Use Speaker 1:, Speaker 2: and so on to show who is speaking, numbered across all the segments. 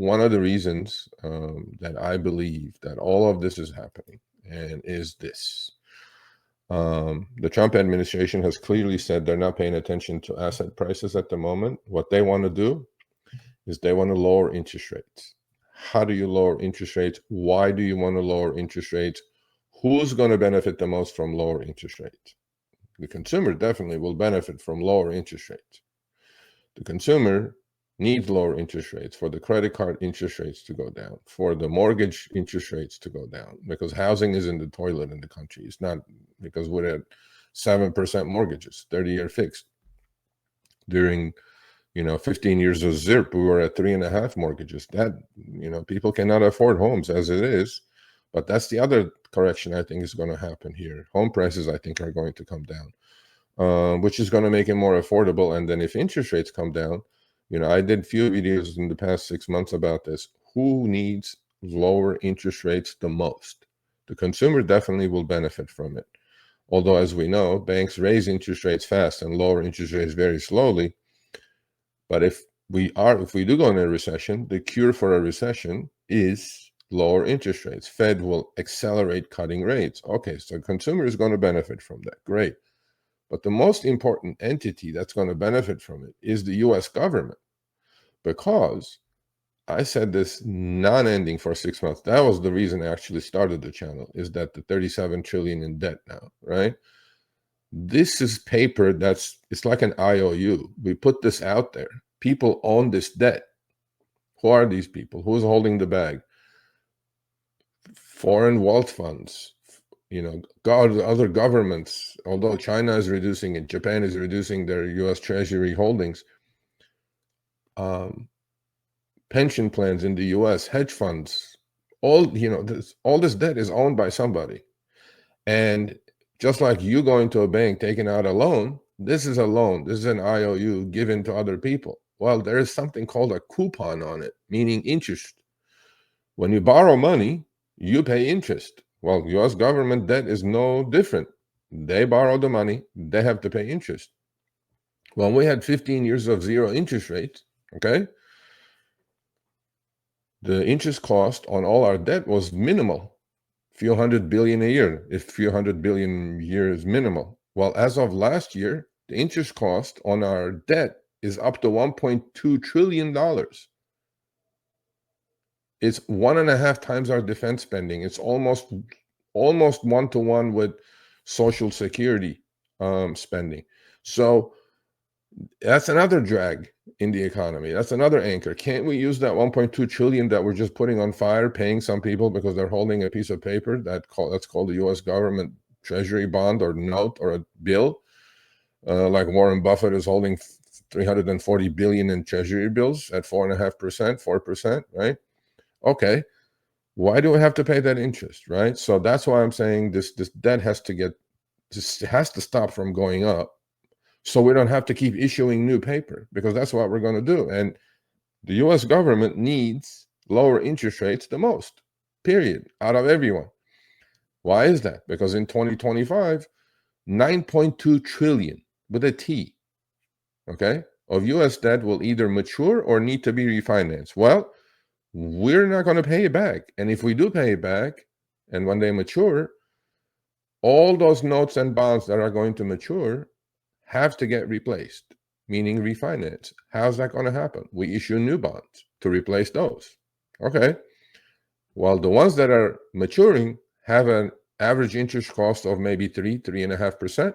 Speaker 1: one of the reasons that I believe that all of this is happening, and is this. The Trump administration has clearly said they're not paying attention to asset prices at the moment. What they want to do is they want to lower interest rates. How do you lower interest rates? Why do you want to lower interest rates? Who's going to benefit the most from lower interest rates? The consumer definitely will benefit from lower interest rates. The consumer needs lower interest rates for the credit card interest rates to go down, for the mortgage interest rates to go down, because housing is in the toilet in the country. It's not, because we're at 7% mortgages, 30-year fixed. During 15 years of ZIRP, we were at 3.5 mortgages. That, people cannot afford homes as it is. But that's the other correction I think is going to happen here. Home prices, I think, are going to come down, which is going to make it more affordable. And then if interest rates come down, I did few videos in the past 6 months about this. Who needs lower interest rates the most? The consumer definitely will benefit from it. Although, as we know, banks raise interest rates fast and lower interest rates very slowly. But if we do go into a recession, the cure for a recession is lower interest rates. Fed will accelerate cutting rates. Okay, so consumer is going to benefit from that. Great. But the most important entity that's going to benefit from it is the US government. Because I said this non-ending for 6 months. That was the reason I actually started the channel, is that the 37 trillion in debt now, right? This is paper it's like an IOU. We put this out there. People own this debt. Who are these people? Who's holding the bag? Foreign wealth funds, other governments. Although China is reducing it, Japan is reducing their US Treasury holdings. Pension plans in the US, hedge funds, all this debt is owned by somebody. And just like you going to a bank taking out a loan, this is a loan. This is an IOU given to other people. Well, there is something called a coupon on it, meaning interest. When you borrow money, you pay interest. Well, US government debt is no different. They borrow the money, they have to pay interest. Well, we had 15 years of zero interest rates, okay? The interest cost on all our debt was minimal. Few hundred billion a year, if few hundred billion a year is minimal. Well, as of last year, the interest cost on our debt is up to $1.2 trillion. It's 1.5 times our defense spending. It's almost 1-to-1 with Social Security spending. So that's another drag in the economy. That's another anchor. Can't we use that 1.2 trillion that we're just putting on fire, paying some people because they're holding a piece of paper that's called the U.S. government treasury bond or note or a bill, like Warren Buffett is holding 340 billion in treasury bills at 4.5%, 4%, right? Okay, why do we have to pay that interest, right? So that's why I'm saying this debt has to stop from going up, so we don't have to keep issuing new paper, because that's what we're going to do. And the U.S. government needs lower interest rates the most, period, out of everyone. Why is that? Because in 2025, 9.2 trillion with a T, okay, of U.S. debt will either mature or need to be refinanced. Well, we're not going to pay it back. And if we do pay it back, and when they mature, all those notes and bonds that are going to mature have to get replaced, meaning refinance. How's that going to happen? We issue new bonds to replace those. Okay. Well, the ones that are maturing have an average interest cost of maybe 3.5%.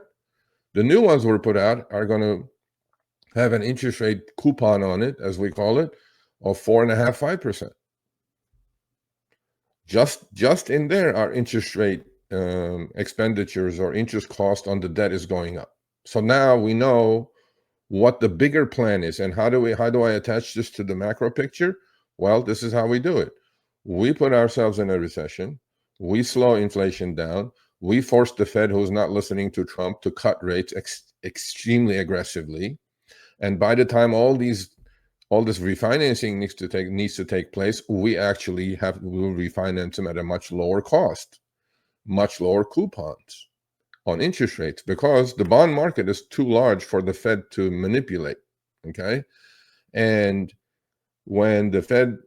Speaker 1: The new ones we're put out are going to have an interest rate coupon on it, as we call it, of 4.5%, 5%. Just in there, our interest rate expenditures or interest cost on the debt is going up. So now we know what the bigger plan is. And how do I attach this to the macro picture? Well, this is how we do it. We put ourselves in a recession. We slow inflation down. We force the Fed, who's not listening to Trump, to cut rates extremely aggressively. And by the time all this refinancing needs to take place, we'll refinance them at a much lower cost, much lower coupons on interest rates, because the bond market is too large for the Fed to manipulate. Okay. And when the Fed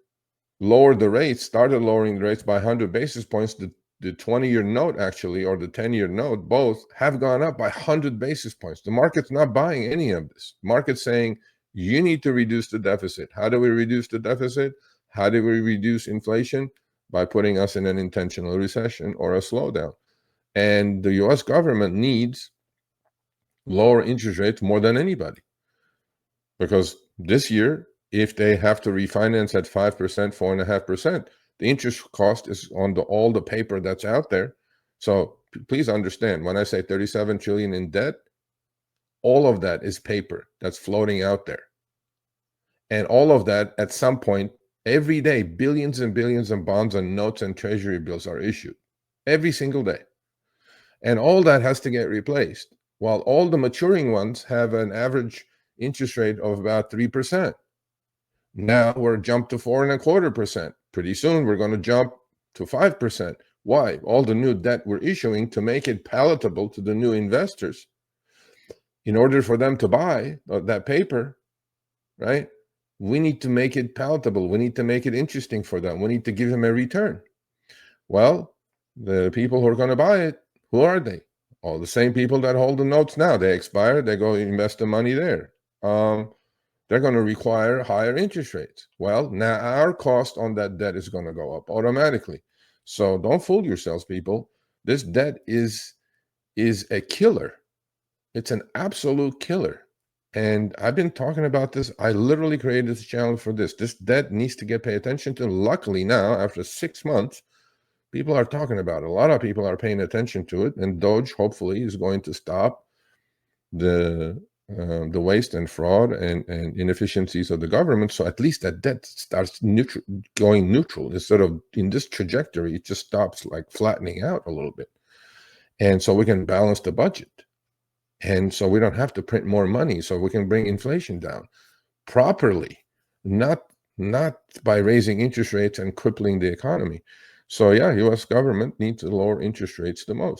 Speaker 1: lowered the rates, started lowering the rates by 100 basis points. The 20-year note, actually, or the 10-year note, both have gone up by 100 basis points. The market's not buying any of this. The market's saying, you need to reduce the deficit. How do we reduce the deficit? How do we reduce inflation? By putting us in an intentional recession or a slowdown. And the US government needs lower interest rates more than anybody. Because this year, if they have to refinance at 5%, 4.5%, the interest cost is on all the paper that's out there. So please understand, when I say 37 trillion in debt, all of that is paper that's floating out there. And all of that, at some point, every day, billions and billions of bonds and notes and treasury bills are issued every single day. And all that has to get replaced, while all the maturing ones have an average interest rate of about 3%. Now we're jumped to 4.25%. Pretty soon we're going to jump to 5%. Why? All the new debt we're issuing to make it palatable to the new investors. In order for them to buy that paper, right? We need to make it palatable. We need to make it interesting for them. We need to give them a return. Well, the people who are going to buy it, who are they? All the same people that hold the notes now. They expire, they go invest the money there. They're going to require higher interest rates. Well, now our cost on that debt is going to go up automatically. So don't fool yourselves, people. This debt is a killer. It's an absolute killer. And I've been talking about this. I literally created this channel for this. This debt needs to get paid attention to. Luckily now, after 6 months, people are talking about it. A lot of people are paying attention to it. And Doge, hopefully, is going to stop the waste and fraud and inefficiencies of the government. So at least that debt starts going neutral instead of in this trajectory. It just stops like flattening out a little bit. And so we can balance the budget. And so we don't have to print more money, so we can bring inflation down properly, not by raising interest rates and crippling the economy. So yeah, US government needs to lower interest rates the most.